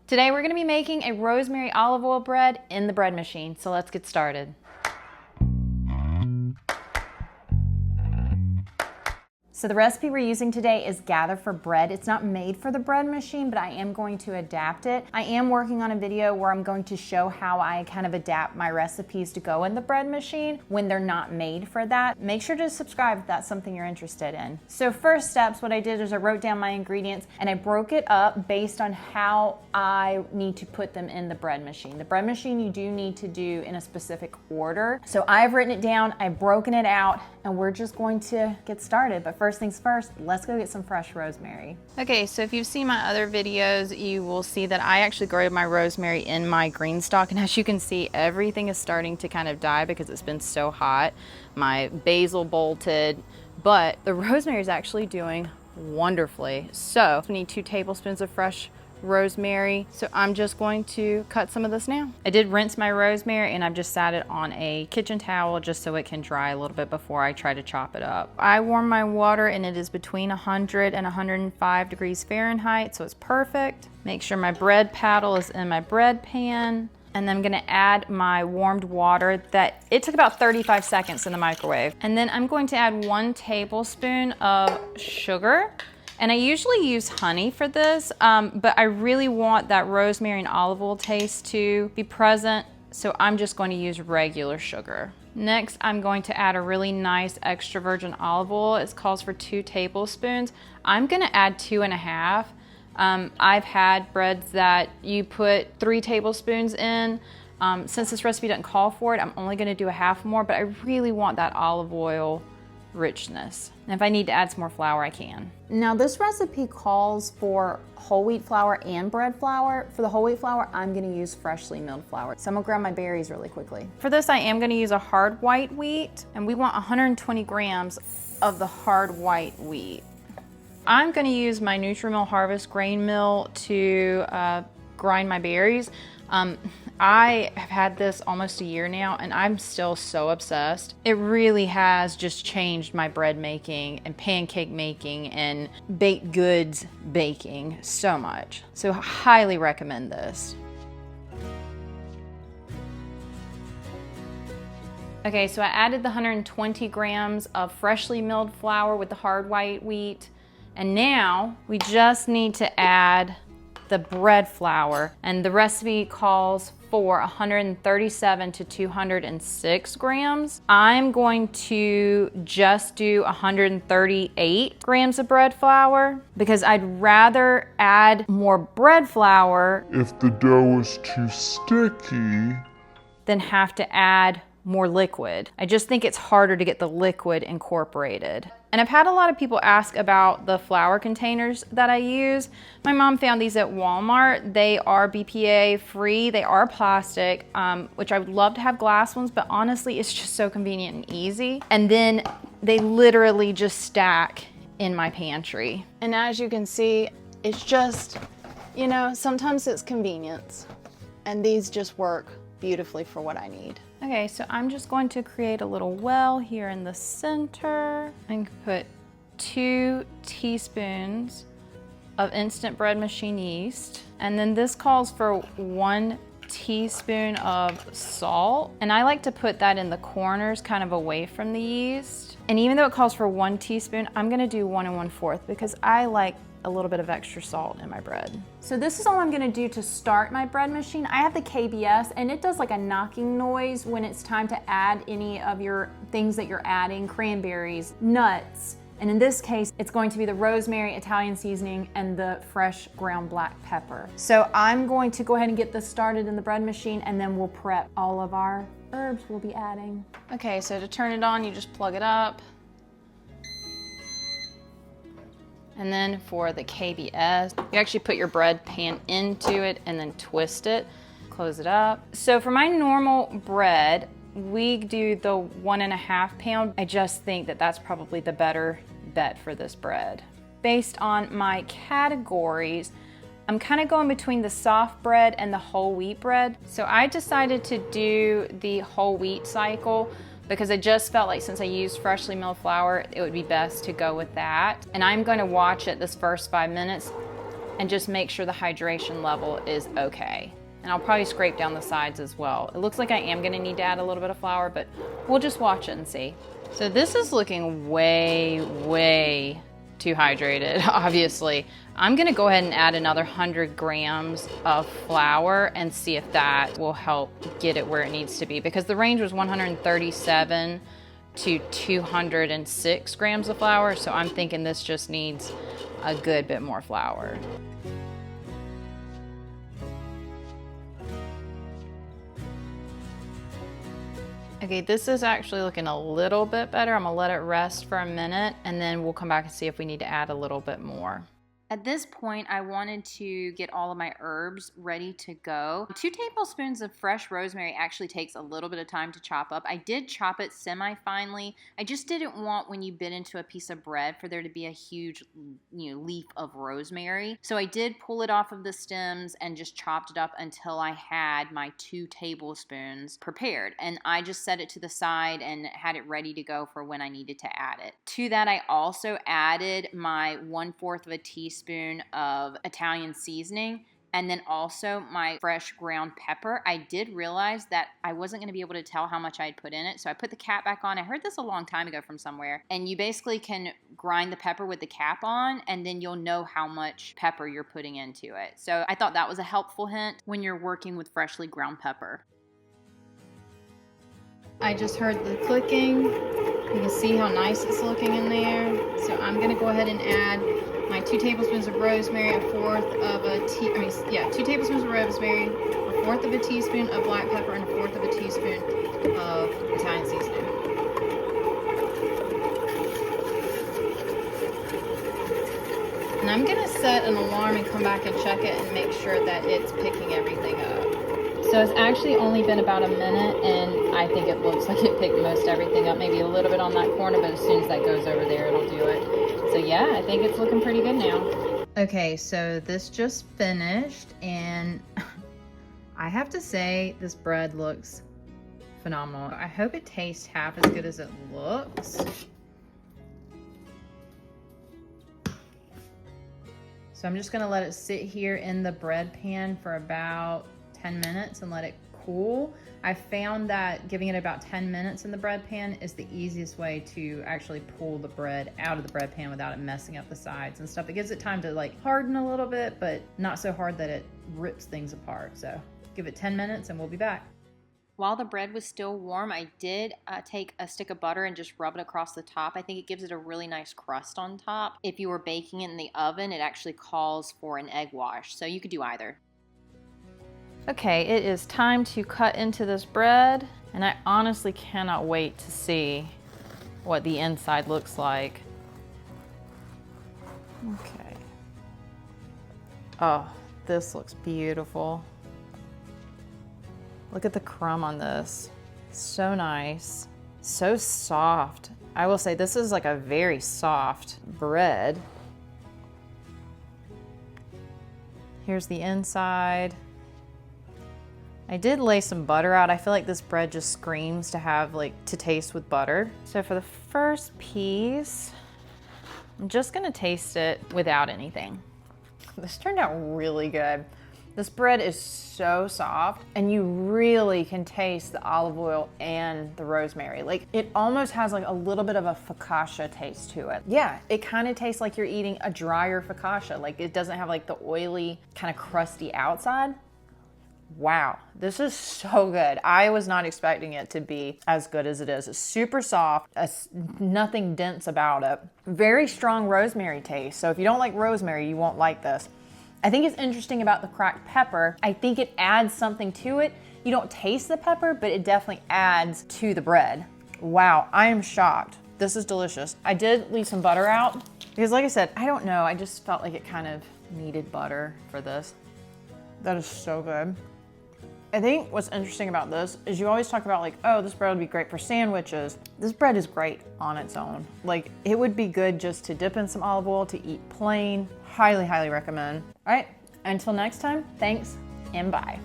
Today we're going to be making a rosemary olive oil bread in the bread machine, so let's get started. So the recipe we're using today is Gather for Bread. It's not made for the bread machine, but I am going to adapt it. I am working on a video where I'm going to show how I kind of adapt my recipes to go in the bread machine when they're not made for that. Make sure to subscribe if that's something you're interested in. So first steps, what I did is I wrote down my ingredients and I broke it up based on how I need to put them in the bread machine. The bread machine you do need to do in a specific order. So I've written it down, I've broken it out, and we're just going to get started. But first things first, let's go get some fresh rosemary. Okay, so if you've seen my other videos, you will see that I actually grow my rosemary in my green stock, and as you can see, everything is starting to kind of die because it's been so hot. My basil bolted, but the rosemary is actually doing wonderfully. So we need 2 tablespoons of fresh rosemary. So I'm just going to cut some of this now. I did rinse my rosemary and I've just sat it on a kitchen towel just so it can dry a little bit before I try to chop it up. I warm my water and it is between 100 and 105 degrees Fahrenheit, so it's perfect. Make sure my bread paddle is in my bread pan. And then I'm gonna add my warmed water that it took about 35 seconds in the microwave. And then I'm going to add 1 tablespoon of sugar. And I usually use honey for this, but I really want that rosemary and olive oil taste to be present, so I'm just going to use regular sugar. Next, I'm going to add a really nice extra virgin olive oil. It calls for 2 tablespoons. I'm gonna add 2.5. I've had breads that you put 3 tablespoons in. Since this recipe doesn't call for it, I'm only gonna do a half more, but I really want that olive oil richness. And if I need to add some more flour, I can. Now this recipe calls for whole wheat flour and bread flour. For the whole wheat flour, I'm gonna use freshly milled flour. So I'm gonna grab my berries really quickly. For this, I am gonna use a hard white wheat, and we want 120 grams of the hard white wheat. I'm gonna use my Nutrimill Harvest grain mill to grind my berries. I have had this almost a year now and I'm still so obsessed. It really has just changed my bread making and pancake making and baked goods baking so much. So I highly recommend this. Okay, so I added the 120 grams of freshly milled flour with the hard white wheat. And now we just need to add the bread flour, and the recipe calls for 137 to 206 grams. I'm going to just do 138 grams of bread flour because I'd rather add more bread flour if the dough is too sticky than have to add more liquid. I just think it's harder to get the liquid incorporated. And I've had a lot of people ask about the flour containers that I use. My mom found these at Walmart. They are BPA free. They are plastic, which I would love to have glass ones, but honestly, it's just so convenient and easy. And then they literally just stack in my pantry. And as you can see, it's just, you know, sometimes it's convenience. And these just work beautifully for what I need. Okay, so I'm just going to create a little well here in the center and put 2 teaspoons of instant bread machine yeast. And then this calls for 1 teaspoon of salt. And I like to put that in the corners, kind of away from the yeast. And even though it calls for 1 teaspoon, I'm gonna do 1 1/4 because I like a little bit of extra salt in my bread. So this is all I'm gonna do to start my bread machine. I have the KBS and it does like a knocking noise when it's time to add any of your things that you're adding, cranberries, nuts, and in this case, it's going to be the rosemary, Italian seasoning, and the fresh ground black pepper. So I'm going to go ahead and get this started in the bread machine and then we'll prep all of our herbs we'll be adding. Okay, so to turn it on, you just plug it up. And then for the KBS, you actually put your bread pan into it and then twist it, close it up. So for my normal bread, we do the 1.5 pound. I just think that that's probably the better bet for this bread. Based on my categories, I'm kind of going between the soft bread and the whole wheat bread. So I decided to do the whole wheat cycle because I just felt like since I used freshly milled flour, it would be best to go with that. And I'm going to watch it this first 5 minutes and just make sure the hydration level is okay. And I'll probably scrape down the sides as well. It looks like I am gonna need to add a little bit of flour, but we'll just watch it and see. So this is looking way, way too hydrated, obviously. I'm gonna go ahead and add another 100 grams of flour and see if that will help get it where it needs to be, because the range was 137 to 206 grams of flour, so I'm thinking this just needs a good bit more flour. Okay, this is actually looking a little bit better. I'm gonna let it rest for a minute and then we'll come back and see if we need to add a little bit more. At this point, I wanted to get all of my herbs ready to go. 2 tablespoons of fresh rosemary actually takes a little bit of time to chop up. I did chop it semi-finely. I just didn't want, when you bit into a piece of bread, for there to be a huge, leaf of rosemary. So I did pull it off of the stems and just chopped it up until I had my 2 tablespoons prepared. And I just set it to the side and had it ready to go for when I needed to add it. To that, I also added my 1/4 of a teaspoon of Italian seasoning, and then also my fresh ground pepper. I did realize that I wasn't going to be able to tell how much I had put in it, so I put the cap back on. I heard this a long time ago from somewhere, and you basically can grind the pepper with the cap on, and then you'll know how much pepper you're putting into it. So I thought that was a helpful hint when you're working with freshly ground pepper. I just heard the clicking. You can see how nice it's looking in there. So I'm going to go ahead and add my 2 tablespoons of rosemary, 2 tablespoons of rosemary, 1/4 of a teaspoon of black pepper, and 1/4 of a teaspoon of Italian seasoning. And I'm gonna set an alarm and come back and check it and make sure that it's picking everything up. So it's actually only been about a minute, and I think it looks like it picked most everything up, maybe a little bit on that corner, but as soon as that goes over there, it'll do it. So yeah, I think it's looking pretty good now. Okay, so this just finished, and I have to say this bread looks phenomenal. I hope it tastes half as good as it looks. So I'm just gonna let it sit here in the bread pan for about 10 minutes and let it cool. I found that giving it about 10 minutes in the bread pan is the easiest way to actually pull the bread out of the bread pan without it messing up the sides and stuff. It gives it time to like harden a little bit, but not so hard that it rips things apart. So give it 10 minutes and we'll be back. While the bread was still warm, I did take a stick of butter and just rub it across the top. I think it gives it a really nice crust on top. If you were baking it in the oven, it actually calls for an egg wash, so you could do either. Okay, it is time to cut into this bread, and I honestly cannot wait to see what the inside looks like. Okay. Oh, this looks beautiful. Look at the crumb on this. So nice. So soft. I will say this is like a very soft bread. Here's the inside. I did lay some butter out. I feel like this bread just screams to taste with butter. So for the first piece, I'm just gonna taste it without anything. This turned out really good. This bread is so soft, and you really can taste the olive oil and the rosemary. Like, it almost has like a little bit of a focaccia taste to it. Yeah, it kind of tastes like you're eating a drier focaccia. Like, it doesn't have like the oily, kind of crusty outside. Wow, this is so good. I was not expecting it to be as good as it is. It's super soft, nothing dense about it. Very strong rosemary taste. So if you don't like rosemary, you won't like this. I think it's interesting about the cracked pepper. I think it adds something to it. You don't taste the pepper, but it definitely adds to the bread. Wow, I am shocked. This is delicious. I did leave some butter out because, like I said, I don't know. I just felt like it kind of needed butter for this. That is so good. I think what's interesting about this is you always talk about like, oh, this bread would be great for sandwiches. This bread is great on its own. Like, it would be good just to dip in some olive oil, to eat plain. Highly, highly recommend. All right, until next time, thanks and bye.